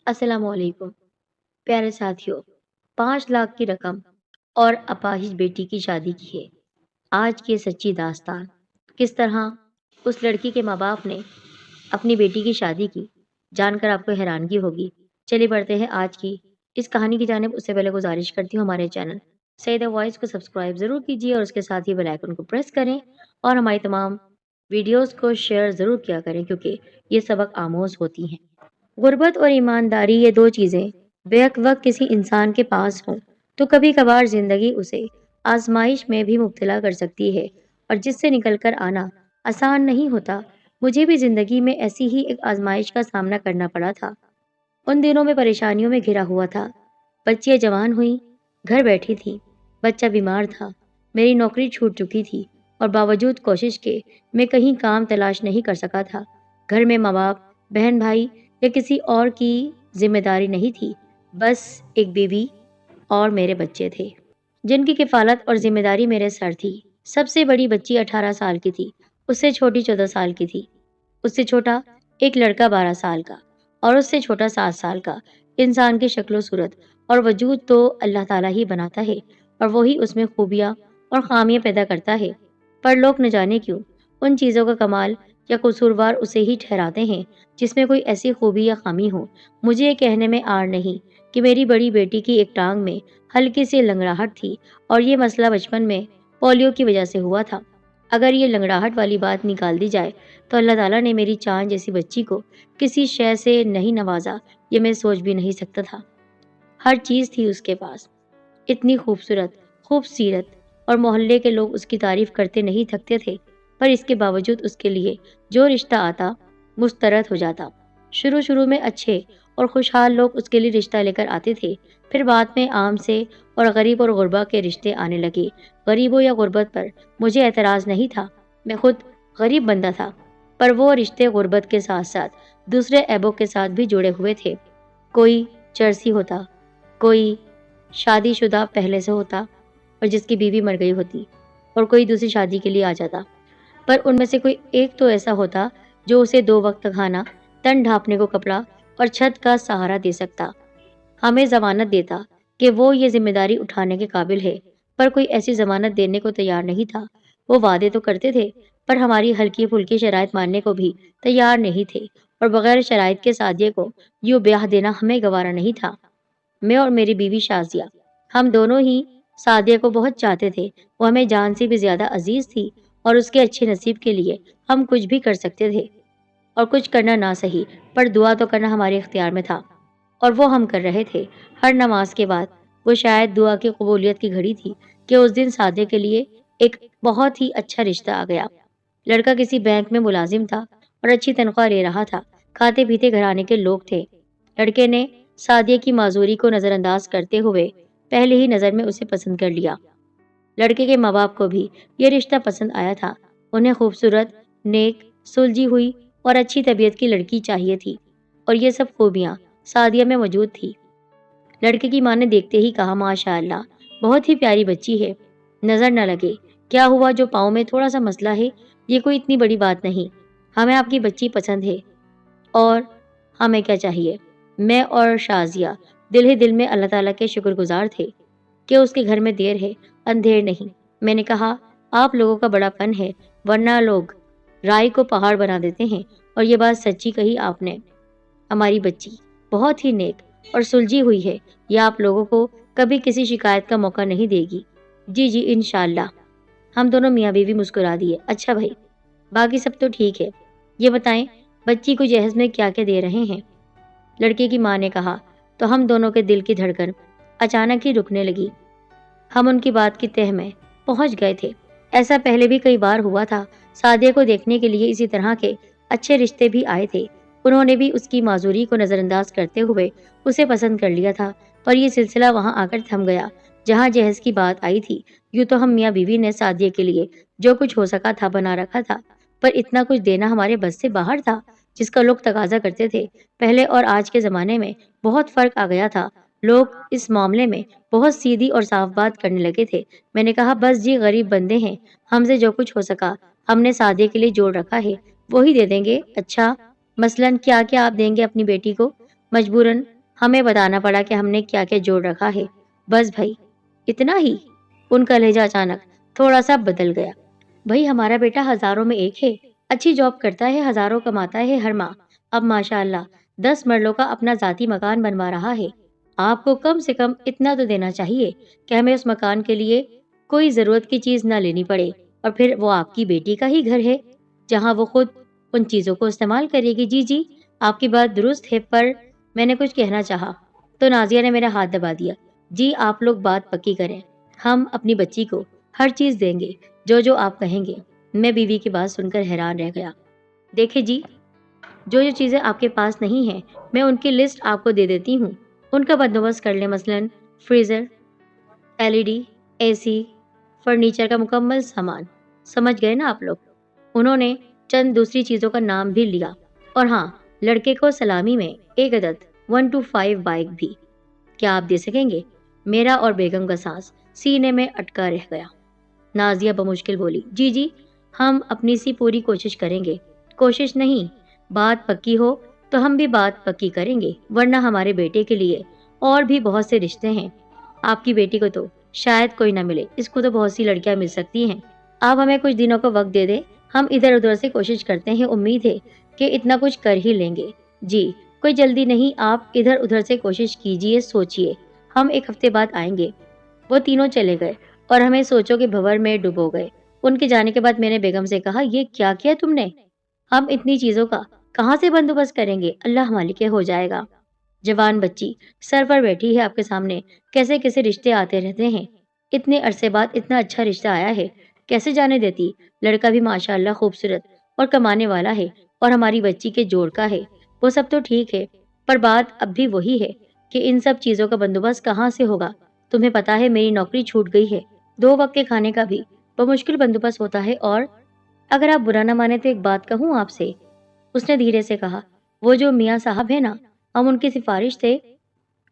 अस्सलाम वालेकुम प्यारे साथियों। 5 लाख की रकम और अपाहिज बेटी की शादी की है आज की ये सच्ची दास्तान। किस तरह उस लड़की के माँ बाप ने अपनी बेटी की शादी की, जानकर आपको हैरानगी होगी। चलिए बढ़ते हैं आज की इस कहानी की जानिब। उससे पहले गुजारिश करती हूँ, हमारे चैनल सईदा वॉइस को सब्सक्राइब ज़रूर कीजिए और उसके साथ ही बेल आइकन को प्रेस करें और हमारी तमाम वीडियोस को शेयर ज़रूर किया करें, क्योंकि ये सबक आमोज होती हैं। गुर्बत और ईमानदारी, ये दो चीज़ें बेक वक्त किसी इंसान के पास हों तो कभी कभार जिंदगी उसे आजमाइश में भी मुब्तला कर सकती है, और जिससे निकल कर आना आसान नहीं होता। मुझे भी जिंदगी में ऐसी ही एक आजमाइश का सामना करना पड़ा था। उन दिनों में परेशानियों में घिरा हुआ था। बच्चियां जवान हुई, घर बैठी थी, बच्चा बीमार था, मेरी नौकरी छूट चुकी थी और बावजूद कोशिश के मैं कहीं काम तलाश नहीं कर सका था। घर में माँ बाप, बहन भाई या किसी और की जिम्मेदारी नहीं थी, बस एक बीवी और मेरे बच्चे थे जिनकी किफ़ालत और जिम्मेदारी मेरे सर थी। सबसे बड़ी बच्ची 18 साल की थी, उससे छोटी 14 साल की थी, उससे छोटा एक लड़का 12 साल का और उससे छोटा 7 साल का। इंसान की शक्ल सूरत और वजूद तो अल्लाह ताला ही बनाता है और वही उसमें खूबियाँ और खामियाँ पैदा करता है, पर लोग न जाने क्यों उन चीज़ों का कमाल या कसूरवार उसे ही ठहराते हैं जिसमें कोई ऐसी खूबी या खामी हो। मुझे ये कहने में आड़ नहीं कि मेरी बड़ी बेटी की एक टांग में हल्की सी लंगड़ाहट थी और ये मसला बचपन में पोलियो की वजह से हुआ था। अगर ये लंगड़ाहट वाली बात निकाल दी जाए तो अल्लाह ताला ने मेरी चांद जैसी बच्ची को किसी शय से नहीं नवाजा, ये मैं सोच भी नहीं सकता था। हर चीज़ थी उसके पास, इतनी खूबसूरत, खूबसीरत, और मोहल्ले के लोग उसकी तारीफ करते नहीं थकते थे, पर इसके बावजूद उसके लिए जो रिश्ता आता मुस्तरद हो जाता। शुरू शुरू में अच्छे और खुशहाल लोग उसके लिए रिश्ता लेकर आते थे, फिर बाद में आम से और गरीब और गुरबा के रिश्ते आने लगे। गरीबों या गुर्बत पर मुझे एतराज़ नहीं था, मैं खुद गरीब बंदा था, पर वो रिश्ते गुर्बत के साथ साथ दूसरे ऐबों के साथ भी जुड़े हुए थे। कोई चरसी होता, कोई शादीशुदा पहले से होता और जिसकी बीवी मर गई होती, और कोई दूसरी शादी के लिए आ जाता, पर उनमें से कोई एक तो ऐसा होता जो उसे 2 वक्त का खाना, तन ढांपने को कपड़ा और छत का सहारा दे सकता। हमें ज़मानत देता कि वो ये जिम्मेदारी उठाने के काबिल है, पर कोई ऐसी ज़मानत देने को तैयार नहीं था। वो वादे तो करते थे, पर हमारी हल्की फुल्की शराइत मानने को भी तैयार नहीं थे, और बगैर शराइत के सादिया को यूँ ब्याह देना हमें गवारा नहीं था। मैं और मेरी बीवी शाजिया, हम दोनों ही सादिया को बहुत चाहते थे। वो हमें जान से भी ज्यादा अजीज थी और उसके अच्छे नसीब के लिए हम कुछ भी कर सकते थे, और कुछ करना ना सही पर दुआ तो करना हमारे इख्तियार में था, और वो हम कर रहे थे। हर नमाज के बाद वो शायद दुआ की कबूलियत की घड़ी थी कि उस दिन सादिया के लिए एक बहुत ही अच्छा रिश्ता आ गया। लड़का किसी बैंक में मुलाजिम था और अच्छी तनख्वाह ले रहा था। खाते पीते घराने के लोग थे। लड़के ने सादिया की माजूरी को नज़रअंदाज करते हुए पहले ही नज़र में उसे पसंद कर लिया। लड़के के माँ बाप को भी ये रिश्ता पसंद आया था। उन्हें खूबसूरत, नेक, सुलझी हुई और अच्छी तबीयत की लड़की चाहिए थी, और ये सब खूबियाँ सादिया में मौजूद थी। लड़के की माँ ने देखते ही कहा, माशाअल्लाह, बहुत ही प्यारी बच्ची है, नज़र न लगे। क्या हुआ, जो पाँव में थोड़ा सा मसला है, ये कोई इतनी बड़ी बात नहीं। हमें आपकी बच्ची पसंद है और हमें क्या चाहिए। मैं और शाजिया दिल ही दिल में अल्लाह ताला के शुक्रगुजार थे कि उसके घर में देर है, अंधेर नहीं। मैंने कहा, आप लोगों का बड़ापन है, वरना लोग राय को पहाड़ बना देते हैं, और ये बात सच्ची कही आपने। हमारी बच्ची बहुत ही नेक और सुलझी हुई है, यह आप लोगों को कभी किसी शिकायत का मौका नहीं देगी। जी जी इंशाल्लाह। हम दोनों मियाँ बीवी मुस्कुरा दिए। अच्छा भाई, बाकी सब तो ठीक है, ये बताएं बच्ची को जहेज में क्या क्या दे रहे हैं। लड़के की माँ ने कहा तो हम दोनों के दिल की धड़कन अचानक ही रुकने लगी। हम उनकी बात की तह में पहुंच गए थे। ऐसा पहले भी कई बार हुआ था। सादिया को देखने के लिए इसी तरह के अच्छे रिश्ते भी आए थे। उन्होंने भी उसकी माजूरी को नज़रअंदाज करते हुए उसे पसंद कर लिया था, पर यह सिलसिला वहां आकर थम गया जहां जहेज की बात आई थी। यूँ तो हम मियाँ बीवी ने सादिया के लिए जो कुछ हो सका था बना रखा था, पर इतना कुछ देना हमारे बस से बाहर था जिसका लोग तकाजा करते थे। पहले और आज के ज़माने में बहुत फ़र्क आ गया था। लोग इस मामले में बहुत सीधी और साफ बात करने लगे थे। मैंने कहा, बस जी, गरीब बंदे हैं, हमसे जो कुछ हो सका हमने सादिया के लिए जोड़ रखा है, वही दे देंगे। अच्छा, मसलन क्या क्या आप देंगे अपनी बेटी को? मजबूरन हमें बताना पड़ा कि हमने क्या क्या जोड़ रखा है। बस भाई, इतना ही? उनका लहजा अचानक थोड़ा सा बदल गया। भाई, हमारा बेटा हजारों में एक है, अच्छी जॉब करता है, हजारों कमाता है हर माह। अब माशाअल्लाह 10 मरलों का अपना जाती मकान बनवा रहा है। आपको कम से कम इतना तो देना चाहिए कि हमें उस मकान के लिए कोई जरूरत की चीज ना लेनी पड़े। और फिर वो आपकी बेटी का ही घर है, जहाँ वो खुद उन चीजों को इस्तेमाल करेगी। जी जी, आपकी बात दुरुस्त है, पर मैंने कुछ कहना चाहा तो नाजिया ने मेरा हाथ दबा दिया। जी, आप लोग बात पक्की करें, हम अपनी बच्ची को हर चीज देंगे, जो जो आप कहेंगे। मैं बीवी की बात सुनकर हैरान रह गया। देखिए जी, जो जो चीजें आपके पास नहीं है, मैं उनकी लिस्ट आपको दे देती हूँ, उनका बंदोबस्त कर लें। मसलन फ्रीजर, एलईडी, एसी, फर्नीचर का मुकम्मल सामान। समझ गए ना आप लोग? उन्होंने चंद दूसरी चीजों का नाम भी लिया। और हाँ, लड़के को सलामी में एक अदद 125 बाइक भी। क्या आप दे सकेंगे? मेरा और बेगम का सांस सीने में अटका रह गया। नाजिया बमुश्किल बोली, जी जी, हम अपनी सी पूरी कोशिश करेंगे। कोशिश नहीं, बात पक्की हो तो हम भी बात पक्की करेंगे, वरना हमारे बेटे के लिए और भी बहुत से रिश्ते हैं। आपकी बेटी को तो शायद कोई ना मिले, इसको तो बहुत सी लड़कियां मिल सकती हैं। आप हमें कुछ दिनों का वक्त दे दे, हम इधर उधर से कोशिश करते हैं, उम्मीद है कि इतना कुछ कर ही लेंगे। जी, कोई जल्दी नहीं, आप इधर उधर से कोशिश कीजिए, सोचिए, हम एक हफ्ते बाद आएंगे। वो तीनों चले गए और हमें सोचो के भंवर में डुबो गए। उनके जाने के बाद मैंने बेगम से कहा, ये क्या किया तुमने? हम इतनी चीजों का कहाँ से बंदोबस्त करेंगे? अल्लाह मालिक हो जाएगा। जवान बच्ची सर पर बैठी है आपके सामने, कैसे कैसे रिश्ते आते रहते हैं। इतने अरसे बाद इतना अच्छा रिश्ता आया है, कैसे जाने देती? लड़का भी माशाअल्लाह खूबसूरत और कमाने वाला है, और हमारी बच्ची के जोड़ का है। वो सब तो ठीक है, पर बात अब भी वही है कि इन सब चीजों का बंदोबस्त कहाँ से होगा? तुम्हें पता है मेरी नौकरी छूट गई है, 2 वक्त के खाने का भी बमुश्किल बंदोबस्त होता है। और अगर आप बुरा ना माने तो एक बात कहूँ आपसे, उसने धीरे से कहा। वो जो मियाँ साहब है ना, हम उनकी सिफारिश थे,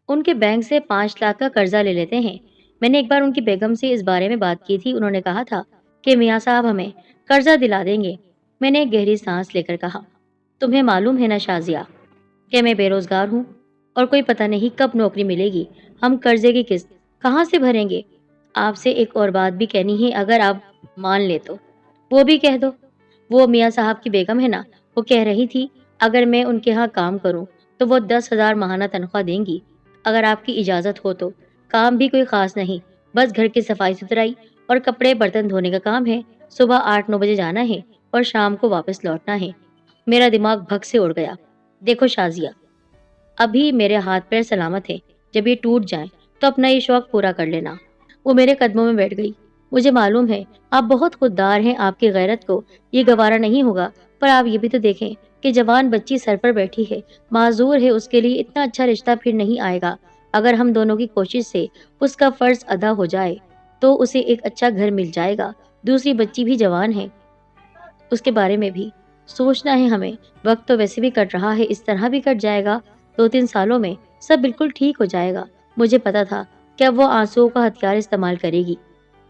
उनके बैंक से 5 लाख का कर्जा ले लेते हैं। मैंने एक बार उनकी बेगम से इस बारे में बात की थी, उन्होंने कहा था कि मियाँ साहब हमें कर्जा दिला देंगे। मैंने एक गहरी सांस लेकर कहा, तुम्हें मालूम है ना शाजिया कि मैं बेरोजगार हूँ और कोई पता नहीं कब नौकरी मिलेगी। हम कर्जे की किस्त कहाँ से भरेंगे? आपसे एक और बात भी कहनी है, अगर आप मान ले तो। वो भी कह दो। वो मियाँ साहब की बेगम है ना, वो कह रही थी अगर मैं उनके यहाँ काम करूँ तो वो 10,000 माहाना तनख्वाह देंगी। अगर आपकी इजाज़त हो तो। काम भी कोई खास नहीं, बस घर की सफाई सुथराई और कपड़े बर्तन धोने का काम है। सुबह 8-9 बजे जाना है और शाम को वापस लौटना है। मेरा दिमाग भग से उड़ गया। देखो शाजिया, अभी मेरे हाथ पैर सलामत है, जब ये टूट जाए तो अपना ये शौक पूरा कर लेना। वो मेरे कदमों में बैठ गई। मुझे मालूम है आप बहुत खुददार हैं, आपकी गैरत को ये गवारा नहीं होगा, पर आप ये भी तो देखें कि जवान बच्ची सर पर बैठी है, माजूर है, उसके लिए इतना अच्छा रिश्ता फिर नहीं आएगा। अगर हम दोनों की कोशिश से उसका फर्ज अदा हो जाए तो उसे एक अच्छा घर मिल जाएगा। दूसरी बच्ची भी जवान है, उसके बारे में भी सोचना है हमें। वक्त तो वैसे भी कट रहा है, इस तरह भी कट जाएगा। 2-3 सालों में सब बिल्कुल ठीक हो जाएगा। मुझे पता था कि अब वो आंसुओं का हथियार इस्तेमाल करेगी,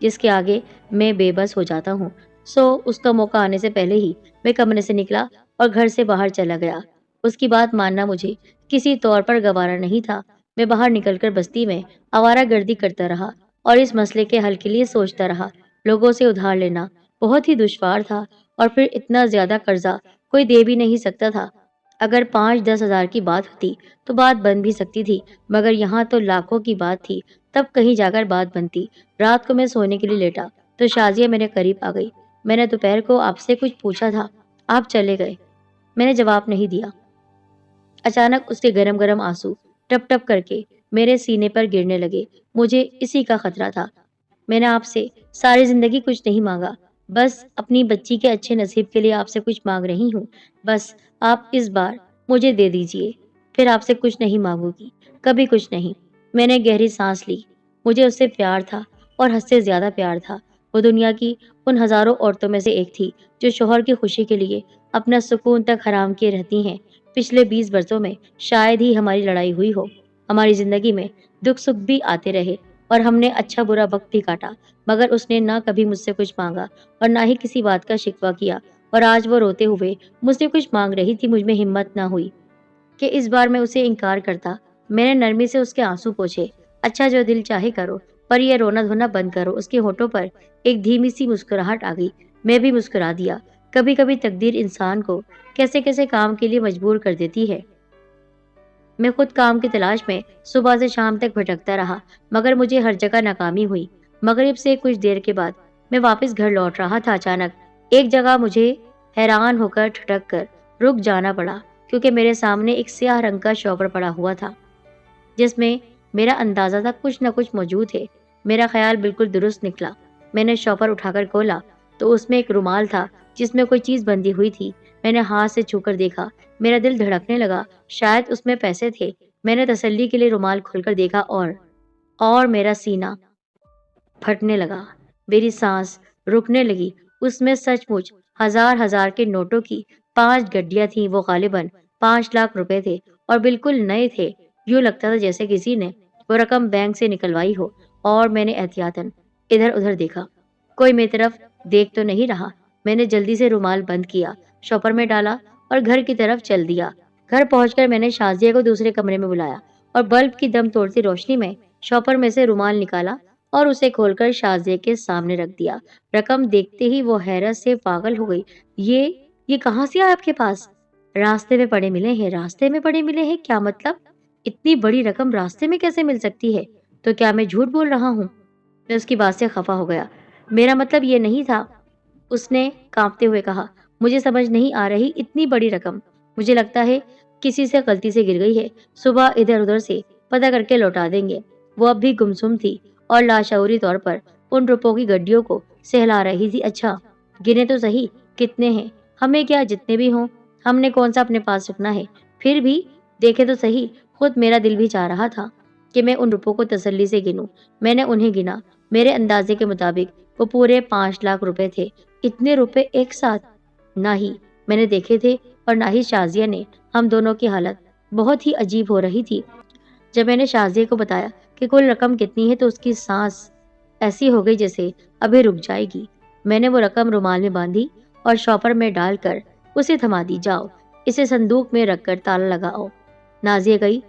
जिसके आगे मैं बेबस हो जाता हूँ। सो उसका मौका आने से पहले ही मैं कमरे से निकला और घर से बाहर चला गया। उसकी बात मानना मुझे किसी तौर पर गवारा नहीं था। मैं बाहर निकलकर बस्ती में आवारागर्दी करता रहा और इस मसले के हल के लिए सोचता रहा। लोगों से उधार लेना बहुत ही दुश्वार था, और फिर इतना ज्यादा कर्जा कोई दे भी नहीं सकता था। अगर 5-10 हजार की बात होती तो बात बन भी सकती थी, मगर यहाँ तो लाखों की बात थी, तब कहीं जाकर बात बनती। रात को मैं सोने के लिए लेटा तो शाजिया मेरे करीब आ गई। मैंने दोपहर को आपसे कुछ पूछा था, आप चले गए। मैंने जवाब नहीं दिया। अचानक उसके गरम गरम आंसू टप टप करके मेरे सीने पर गिरने लगे। मुझे इसी का खतरा था। मैंने आपसे सारी जिंदगी कुछ नहीं मांगा, बस अपनी बच्ची के अच्छे नसीब के लिए आपसे कुछ मांग रही हूँ। बस आप इस बार मुझे दे दीजिए, फिर आपसे कुछ नहीं मांगूंगी, कभी कुछ नहीं। मैंने गहरी सांस ली। मुझे उससे प्यार था, और हद से ज्यादा प्यार था। वो दुनिया की उन हजारों औरतों में से एक थी जो शोहर की खुशी के लिए अपना सुकून तक हराम किए रहती हैं। पिछले 20 वर्षों में शायद ही हमारी लड़ाई हुई हो। हमारी जिंदगी में दुख सुख भी आते रहे और हमने अच्छा बुरा वक्त भी काटा, मगर उसने ना कभी मुझसे कुछ मांगा और ना ही किसी बात का शिकवा किया। और आज वो रोते हुए मुझसे कुछ मांग रही थी। मुझ में हिम्मत ना हुई कि इस बार मैं उसे इनकार करता, میں نے नरमी से उसके आंसू पोंछे। अच्छा, जो दिल चाहे करो, पर ये रोना धोना बंद करो। उसके होठों पर एक धीमी सी मुस्कुराहट आ गई। मैं भी मुस्कुरा दिया। कभी कभी तकदीर इंसान को कैसे कैसे काम के लिए मजबूर कर देती है। मैं खुद काम की तलाश में सुबह से शाम तक भटकता रहा, मगर मुझे हर जगह नाकामी हुई। मगरिब से कुछ देर के बाद मैं वापस घर लौट रहा था। अचानक एक जगह मुझे हैरान होकर ठटक कर रुक जाना पड़ा, क्योंकि मेरे सामने एक स्याह रंग का शॉपर पड़ा हुआ था, जिसमें मेरा अंदाजा था कुछ न कुछ मौजूद है। मेरा ख्याल बिल्कुल दुरुस्त निकला। मैंने शॉपर उठाकर खोला तो उसमें एक रुमाल था जिसमें कोई चीज बंधी हुई थी। मैंने हाथ से छूकर देखा। मेरा दिल धड़कने लगा। शायद उसमें पैसे थे। मैंने तसल्ली के लिए रुमाल खोलकर देखा और मेरा सीना फटने लगा। मेरी सांस रुकने लगी। उसमें सचमुच हजार हजार के नोटों की 5 गड्डियां थीं। वो गालिबन 5 लाख रुपए थे और बिल्कुल नए थे। यूं लगता था जैसे किसी ने वो रकम बैंक से निकलवाई हो। और मैंने एहतियातन इधर उधर देखा। कोई मेरी तरफ देख तो नहीं रहा। मैंने जल्दी से रुमाल बंद किया, शॉपर में डाला और घर की तरफ चल दिया। घर पहुंचकर मैंने शाजिया को दूसरे कमरे में बुलाया और बल्ब की दम तोड़ती रोशनी में शॉपर में से रुमाल निकाला और उसे खोलकर शाजिया के सामने रख दिया। रकम देखते ही वो हैरत से पागल हो गई। ये कहाँ से आया आपके पास? रास्ते में पड़े मिले हैं। रास्ते में पड़े मिले हैं? क्या मतलब? इतनी बड़ी रकम रास्ते में कैसे मिल सकती है? तो क्या मैं झूठ बोल रहा हूँ? मैं उसकी बात से खफा हो गया। मेरा मतलब ये नहीं था, उसने कांपते हुए कहा। मुझे समझ नहीं आ रही, इतनी बड़ी रकम। मुझे लगता है किसी से गलती से गिर गई है। सुबह इधर उधर से पता करके लौटा देंगे। वो अब भी गुमसुम थी और लाशऊरी तौर पर उन रुपयों की गड्डियों को सहला रही थी। अच्छा, गिने तो सही, कितने हैं? हमें क्या, जितने भी हों, हमने कौन सा अपने पास रखना है? फिर भी देखे तो सही। खुद मेरा दिल भी चाह रहा था कि मैं उन रुपयों को तसल्ली से गिनूं। मैंने उन्हें गिना। मेरे अंदाजे के मुताबिक वो पूरे 5 लाख रुपए थे। इतने रुपए एक साथ ना ही मैंने देखे थे और ना ही शाजिया ने। हम दोनों की हालत बहुत ही अजीब हो रही थी। जब मैंने शाजिया को बताया कि कुल रकम कितनी है तो उसकी सांस ऐसी हो गई जैसे अभी रुक जाएगी। मैंने वो रकम रुमाल में बांधी और शॉपर में डालकर उसे थमा दी। जाओ, इसे संदूक में रखकर ताला लगाओ। नाजिया गई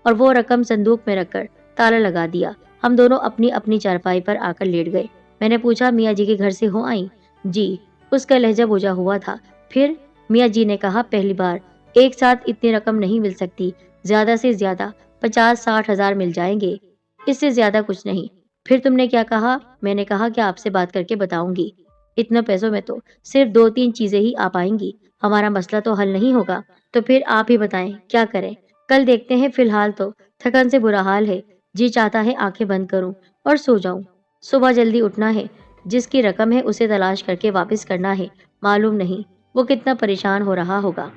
और वो रकम संदूक में रखकर ताला लगा दिया। हम दोनों अपनी अपनी चारपाई पर आकर लेट गए। मैंने पूछा, मियाँ जी के घर से हो आई? जी। उसका लहजा बुझा हुआ था। फिर? मियाँ जी ने कहा, पहली बार एक साथ इतनी रकम नहीं मिल सकती। ज्यादा से ज्यादा 50-60 हजार मिल जाएंगे, इससे ज्यादा कुछ नहीं। फिर तुमने क्या कहा? मैंने कहा कि आपसे बात करके बताऊंगी। इतने पैसों में तो सिर्फ 2-3 चीजें ही आ पाएंगी। हमारा मसला तो हल नहीं होगा। तो फिर आप ही बताएं, क्या करें? कल देखते हैं। फिलहाल तो थकन से बुरा हाल है। जी चाहता है आंखें बंद करूं और सो जाऊं। सुबह जल्दी उठना है। जिसकी रकम है उसे तलाश करके वापस करना है। मालूम नहीं वो कितना परेशान हो रहा होगा।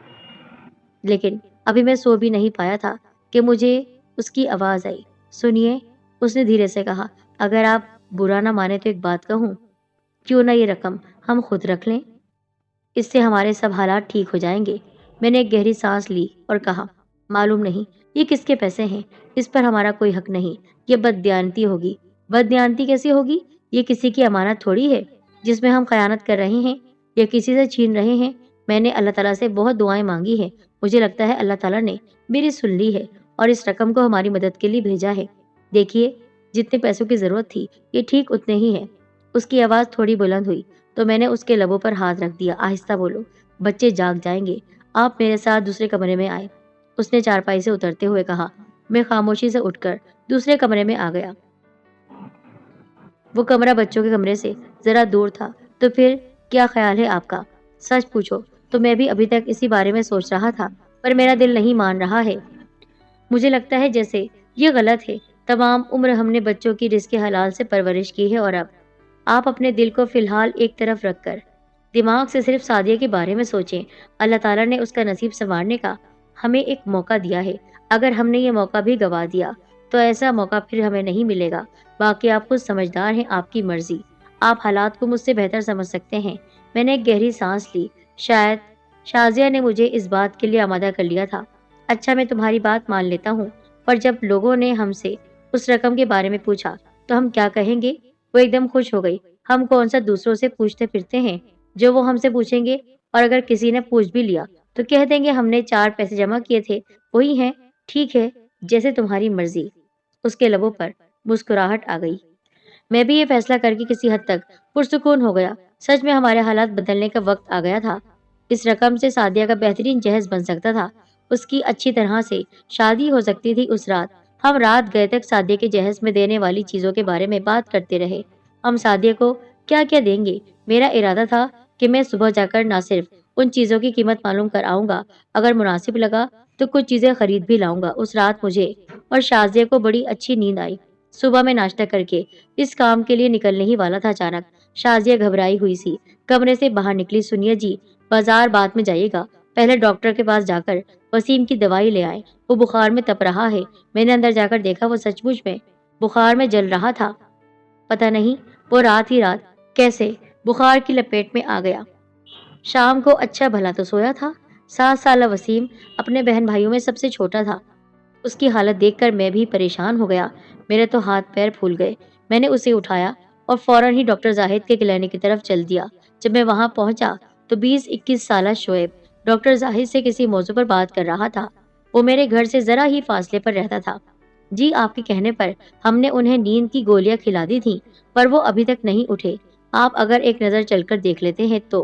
लेकिन अभी मैं सो भी नहीं पाया था कि मुझे उसकी आवाज आई। सुनिए, उसने धीरे से कहा, अगर आप बुरा ना माने तो एक बात कहूँ? क्यों ना ये रकम हम खुद रख लें? इससे हमारे सब हालात ठीक हो जाएंगे। मैंने एक गहरी सांस ली और कहा, मालूम नहीं ये किसके पैसे हैं। इस पर हमारा कोई हक नहीं। ये बददियानती होगी। बददियानती कैसी होगी? ये किसी की अमानत थोड़ी है जिसमें हम खयानत कर रहे हैं या किसी से छीन रहे हैं। मैंने अल्लाह ताला से बहुत दुआएं मांगी हैं। मुझे लगता है अल्लाह ताला ने मेरी सुन ली है और इस रकम को हमारी मदद के लिए भेजा है। देखिए, जितने पैसों की जरूरत थी ये ठीक उतने ही है। उसकी आवाज़ थोड़ी बुलंद हुई तो मैंने उसके लबों पर हाथ रख दिया। आहिस्ता बोलो, बच्चे जाग जाएंगे। आप मेरे साथ दूसरे कमरे में आए, उसने चारपाई से उतरते हुए कहा। मैं खामोशी से उठकर दूसरे कमरे में आ गया। वो कमरा बच्चों के कमरे से जरा दूर था। तो फिर क्या ख्याल है आपका? सच पूछो तो मैं भी अभी तक इसी बारे में सोच रहा था, पर मेरा दिल नहीं मान रहा है। मुझे लगता है जैसे ये गलत है। तमाम उम्र हमने बच्चों की रिज़्क़ हलाल से परवरिश की है और अब आप अपने दिल को फिलहाल एक तरफ रखकर दिमाग से सिर्फ सादिया के बारे में सोचें। अल्लाह ताला ने उसका नसीब संवारने का हमें एक मौका दिया है। अगर हमने ये मौका भी गवा दिया तो ऐसा मौका फिर हमें नहीं मिलेगा। बाकी आप खुद समझदार हैं, आपकी मर्जी। आप हालात को मुझसे बेहतर समझ सकते हैं। मैंने एक गहरी सांस ली। शायद शाजिया ने मुझे इस बात के लिए आमादा कर लिया था। अच्छा, मैं तुम्हारी बात मान लेता हूँ, पर जब लोगों ने हमसे उस रकम के बारे में पूछा तो हम क्या कहेंगे? वो एकदम खुश हो गई। हम कौन सा दूसरों से पूछते फिरते हैं जो वो हमसे पूछेंगे? और अगर किसी ने पूछ भी लिया तो कह देंगे हमने 4 पैसे जमा किए थे, वही हैं। ठीक है, जैसे तुम्हारी मर्जी। उसके लबों पर मुस्कुराहट आ गई। मैं भी ये फैसला करके किसी हद तक पुरसुकून हो गया। सच में हमारे हालात बदलने का वक्त आ गया था। इस रकम से सादिया का बेहतरीन जहेज बन सकता था। उसकी अच्छी तरह से शादी हो सकती थी। उस रात हम रात गए तक सादिया के जहेज में देने वाली चीजों के बारे में बात करते रहे। हम सादिया को क्या क्या देंगे। मेरा इरादा था कि मैं सुबह जाकर ना सिर्फ उन चीजों की कीमत मालूम कर आऊंगा, अगर मुनासिब लगा तो कुछ चीजें खरीद भी लाऊंगा। उस रात मुझे और शाजिया को बड़ी अच्छी नींद आई। सुबह में नाश्ता करके इस काम के लिए निकलने ही वाला था। अचानक शाजिया घबराई हुई सी कमरे से बाहर निकली। सुनिए जी, बाजार बाद में जाइएगा, पहले डॉक्टर के पास जाकर वसीम की दवाई ले आए। वो बुखार में तप रहा है। मैंने अंदर जाकर देखा, वो सचमुच में बुखार में जल रहा था। पता नहीं वो रात ही रात कैसे बुखार की लपेट में आ गया। शाम को अच्छा भला तो सोया था। 7 साल वसीम अपने बहन भाइयों में सबसे छोटा था। उसकी हालत देखकर मैं भी परेशान हो गया। मेरे तो हाथ पैर फूल गए। मैंने उसे उठाया और फौरन ही डॉक्टर जाहिद के क्लिनिक की तरफ चल दिया। जब मैं वहां पहुंचा तो 20-21 साल शोएब डॉक्टर जाहिद से किसी मौजू पर बात कर रहा था। वो मेरे घर से जरा ही फासले पर रहता था। जी, आपके कहने पर हमने उन्हें नींद की गोलियां खिला दी थी, पर वो अभी तक नहीं उठे। आप अगर एक नज़र चलकर देख लेते हैं तो।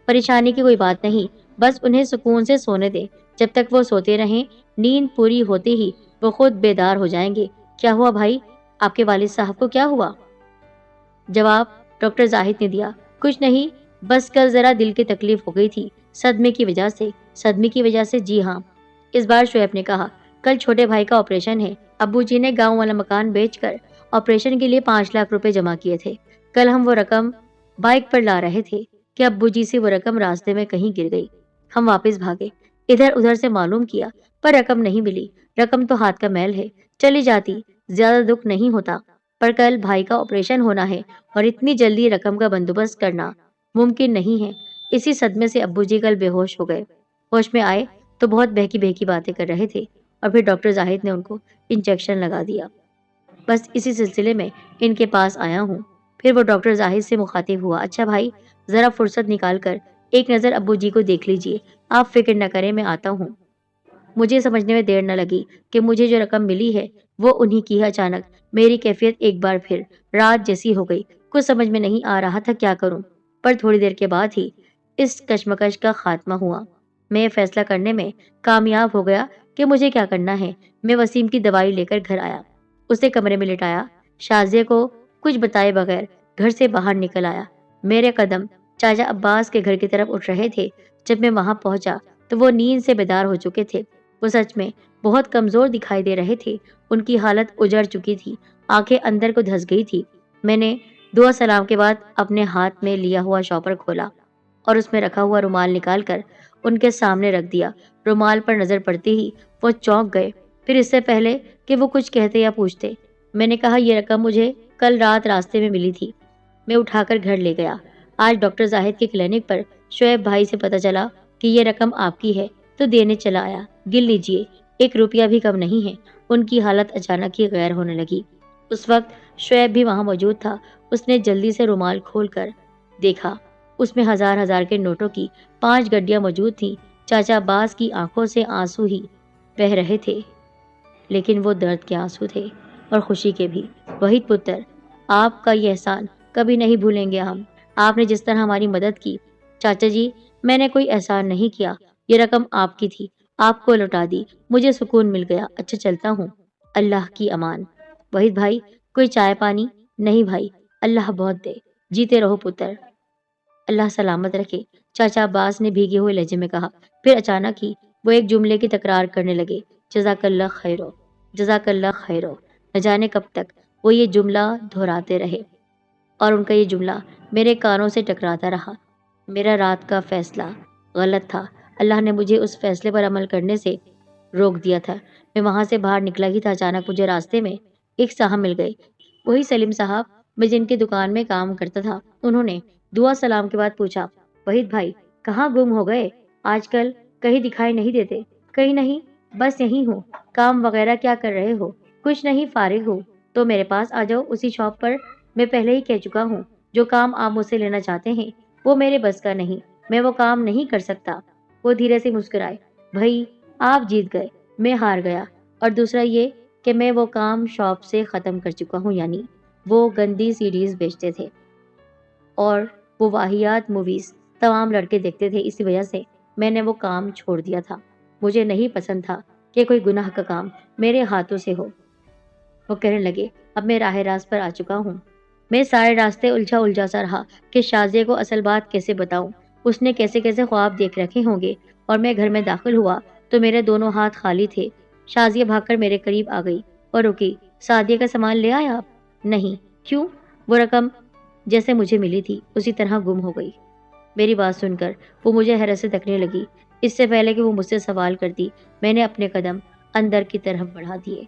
परेशानी की कोई बात नहीं, बस उन्हें सुकून से सोने दें। जब तक वो सोते रहें, नींद पूरी होते ही वो खुद बेदार हो जाएंगे। क्या हुआ भाई, आपके वालिद साहब को क्या हुआ? जवाब डॉक्टर जाहिद ने दिया, कुछ नहीं, बस कल जरा दिल की तकलीफ हो गई थी, सदमे की वजह से। सदमे की वजह से? जी हाँ। इस बार शोएब ने कहा, कल छोटे भाई का ऑपरेशन है। अब्बू जी ने गांव वाला मकान बेचकर ऑपरेशन के लिए 5 लाख रुपए जमा किए थे। कल हम वो रकम बाइक पर ला रहे थे कि अब्बू जी से वो रकम रास्ते में कहीं गिर गई। हम वापस भागे, इधर उधर से मालूम किया, पर रकम नहीं मिली। रकम तो हाथ का मैल है, चली जाती ज्यादा दुख नहीं होता, पर कल भाई का ऑपरेशन होना है और इतनी जल्दी रकम का बंदोबस्त करना मुमकिन नहीं है। इसी सदमे से अब्बू जी कल बेहोश हो गए। होश में आए तो बहुत बहकी बहकी बातें कर रहे थे और फिर डॉक्टर जाहिद ने उनको इंजेक्शन लगा दिया। बस इसी सिलसिले में इनके पास आया हूँ। फिर वो डॉक्टर जाहिद से मुखातिब हुआ, अच्छा भाई, जरा फुर्सत निकाल कर एक नज़र अब्बू जी को देख लीजिए। आप फिक्र न करें, मैं आता हूँ। मुझे समझने में देर न लगी कि मुझे जो रकम मिली है वो उन्हीं की है। अचानक मेरी कैफियत एक बार फिर रात जैसी हो गई। कुछ समझ में नहीं आ रहा था क्या करूं, पर थोड़ी देर के बाद ही इस कशमकश का खात्मा हुआ। मैं ये फैसला करने में कामयाब हो गया कि मुझे क्या करना है। मैं वसीम की दवाई लेकर घर आया, उसे कमरे में लिटाया, शाजिया को कुछ बताए बगैर घर से बाहर निकल आया। मेरे कदम चाचा अब्बास के घर की तरफ उठ रहे थे। जब मैं वहां पहुंचा तो वो नींद से बेदार हो चुके थे। वो सच में बहुत कमजोर दिखाई दे रहे थे। उनकी हालत उजड़ चुकी थी, आंखें अंदर को धंस गई थी। मैंने दुआ सलाम के बाद अपने हाथ में लिया हुआ शॉपर खोला और उसमें रखा हुआ रुमाल निकालकर उनके सामने रख दिया। रुमाल पर नजर पड़ते ही वो चौंक गए। फिर इससे पहले कि वो कुछ कहते या पूछते, मैंने कहा, ये रकम मुझे कल रात रास्ते में मिली थी, मैं उठाकर घर ले गया। आज डॉक्टर जाहिद के क्लिनिक पर शोएब भाई से पता चला कि ये रकम आपकी है, तो देने चला आया। गिन लीजिए, 1 रुपया भी कम नहीं है। उनकी हालत अचानक ही गैर होने लगी। उस वक्त शोएब भी वहां मौजूद था। उसने जल्दी से रुमाल खोलकर देखा। उसमें हजार हजार के नोटों की 5 गड्डियां मौजूद थीं। चाचा अब्बास की आंखों से आंसू ही बह रहे थे, लेकिन वो दर्द के आंसू थे और खुशी के भी। वहीद पुत्र, आपका ये एहसान कभी नहीं भूलेंगे हम। आपने जिस तरह हमारी मदद की। चाचा जी, मैंने कोई एहसान नहीं किया, ये रकम आपकी थी, आपको लौटा दी, मुझे सुकून मिल गया। अच्छा, चलता हूँ, अल्लाह की अमान। वहीद भाई, कोई चाय पानी? नहीं भाई, अल्लाह बहुत दे, जीते रहो पुत्र, अल्लाह सलामत रखे, चाचा अब्बास ने भीगे हुए लहजे में कहा। फिर अचानक ही वो एक जुमले की तकरार करने लगे, जज़ाकल्लाह खैरो, जज़ाकल्लाह खैरो। न जाने कब तक वो ये जुमला दोहराते रहे और उनका ये जुमला मेरे कानों से टकराता रहा। मेरा रात का फैसला गलत था। अल्लाह ने मुझे उस फैसले पर अमल करने से रोक दिया था। मैं वहां से बाहर निकला ही था, अचानक मुझे रास्ते में एक साहब मिल गए। वही सलीम साहब, मैं जिनकी दुकान में काम करता था। उन्होंने दुआ सलाम के बाद पूछा, वहीद भाई, कहाँ गुम हो गए? आजकल कहीं दिखाई नहीं देते। कहीं नहीं, बस यहीं हूँ। काम वगैरह क्या कर रहे हो? कुछ नहीं, फारिग हूँ। तो मेरे पास आ जाओ, उसी शॉप पर। मैं पहले ही कह चुका हूँ, जो काम आप मुझसे लेना चाहते हैं वो मेरे बस का नहीं, मैं वो काम नहीं कर सकता। वो धीरे से मुस्कुराए, भाई आप जीत गए, मैं हार गया। اور دوسرا یہ کہ میں وہ کام شاپ سے ختم کر چکا ہوں، یعنی وہ گندی سیریز بیچتے تھے اور وہ واہیات موویز تمام لڑکے دیکھتے تھے، اسی وجہ سے میں نے وہ کام چھوڑ دیا تھا۔ مجھے نہیں پسند تھا کہ کوئی گناہ کا کام میرے ہاتھوں سے ہو۔ وہ کہنے لگے، اب میں راہ راست پر آ چکا ہوں۔ میں سارے راستے الجھا سا رہا کہ شازیہ کو اصل بات کیسے بتاؤں، اس نے کیسے کیسے خواب دیکھ رکھے ہوں گے۔ اور میں گھر میں داخل ہوا تو میرے دونوں ہاتھ خالی تھے۔ شازیہ بھاگ کر میرے قریب آ گئی اور رکی۔ سعدیہ کا سامان لے آیا آپ؟ نہیں۔ کیوں؟ وہ رقم جیسے مجھے ملی تھی اسی طرح گم ہو گئی۔ میری بات سن کر وہ مجھے حیرت سے تکنے لگی۔ اس سے پہلے کہ وہ مجھ سے سوال کرتی، میں نے اپنے قدم اندر کی طرف بڑھا دیے۔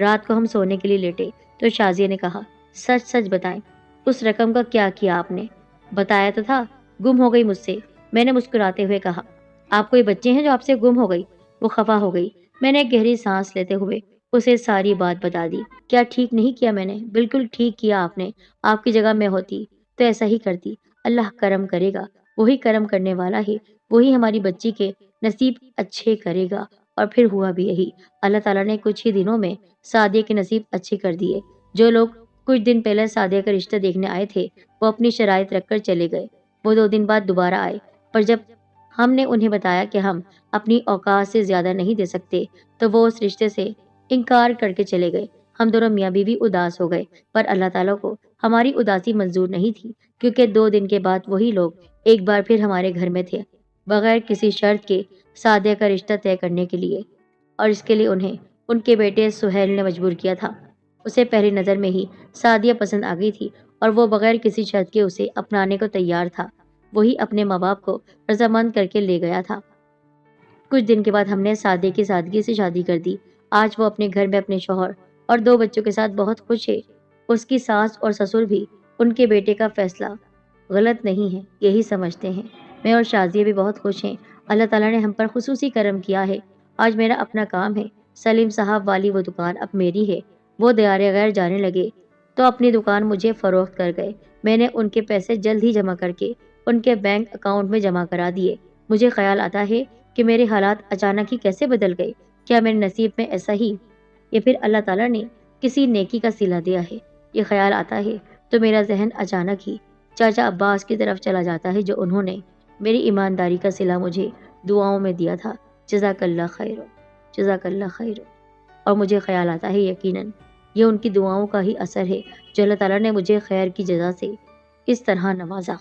رات کو ہم سونے کے لیے لیٹے تو شازیہ نے کہا، سچ سچ بتائیں، اس رقم کا کیا کیا آپ نے؟ بتایا تو تھا، گم ہو گئی مجھ سے۔ میں نے مسکراتے ہوئے کہا، آپ کوئی بچے ہیں جو آپ سے گم ہو گئی؟ وہ خفا ہو گئی۔ میں نے ایک گہری سانس لیتے ہوئے اسے ساری بات بتا دی۔ کیا ٹھیک نہیں کیا میں نے؟ بالکل ٹھیک کیا آپ نے۔ آپ کی جگہ میں ہوتی تو ایسا ہی کرتی۔ اللہ کرم کرے گا، وہی کرم کرنے والا ہے، وہی ہماری بچی کے نصیب اچھے کرے گا۔ اور پھر ہوا بھی یہی۔ اللہ تعالیٰ نے کچھ ہی دنوں میں سعدیہ کے نصیب اچھے کر دیے۔ جو لوگ کچھ دن پہلے سعدیہ کا رشتہ دیکھنے آئے تھے وہ اپنی شرائط رکھ کر چلے گئے۔ وہ 2 دن بعد دوبارہ آئے، پر جب ہم نے انہیں بتایا کہ ہم اپنی اوقات سے زیادہ نہیں دے سکتے تو وہ اس رشتے سے انکار کر کے چلے گئے۔ ہم دونوں میاں بیوی اداس ہو گئے، پر اللہ تعالیٰ کو ہماری اداسی منظور نہیں تھی، کیونکہ 2 دن کے بعد وہی لوگ ایک بار پھر ہمارے گھر میں تھے، بغیر کسی شرط کے سعدیہ کا رشتہ طے کرنے کے لیے۔ اور اس کے لیے انہیں ان کے بیٹے سہیل نے مجبور کیا تھا۔ اسے پہلی نظر میں ہی سعدیہ پسند آ گئی تھی اور وہ بغیر کسی شرط کے اسے اپنانے کو تیار تھا۔ وہی اپنے ماں باپ کو رضامند کر کے لے گیا تھا۔ کچھ دن کے بعد ہم نے سعدیہ کی سادگی سے شادی کر دی۔ آج وہ اپنے گھر میں اپنے شوہر اور 2 بچوں کے ساتھ بہت خوش ہے۔ اس کی ساس اور سسر بھی ان کے بیٹے کا فیصلہ غلط نہیں ہے یہی سمجھتے ہیں۔ میں اور شازیہ بھی بہت خوش ہیں۔ اللہ تعالیٰ نے ہم پر خصوصی کرم کیا ہے۔ آج میرا اپنا کام ہے۔ سلیم صاحب والی وہ دکان اب میری ہے۔ وہ دیار غیر جانے لگے تو اپنی دکان مجھے فروخت کر گئے۔ میں نے ان کے پیسے جلد ہی جمع کر کے ان کے بینک اکاؤنٹ میں جمع کرا دیے۔ مجھے خیال آتا ہے کہ میرے حالات اچانک ہی کیسے بدل گئے۔ کیا میرے نصیب میں ایسا ہی یا پھر اللہ تعالیٰ نے کسی نیکی کا صلہ دیا ہے؟ یہ خیال آتا ہے تو میرا ذہن اچانک ہی چاچا عباس کی طرف چلا جاتا ہے، جو انہوں نے میری ایمانداری کا صلہ مجھے دعاؤں میں دیا تھا۔ جزاک اللہ خیر، جزاک اللہ خیر۔ اور مجھے خیال آتا ہے یقیناً یہ ان کی دعاؤں کا ہی اثر ہے جو اللہ تعالیٰ نے مجھے خیر کی جزا سے اس طرح نوازا۔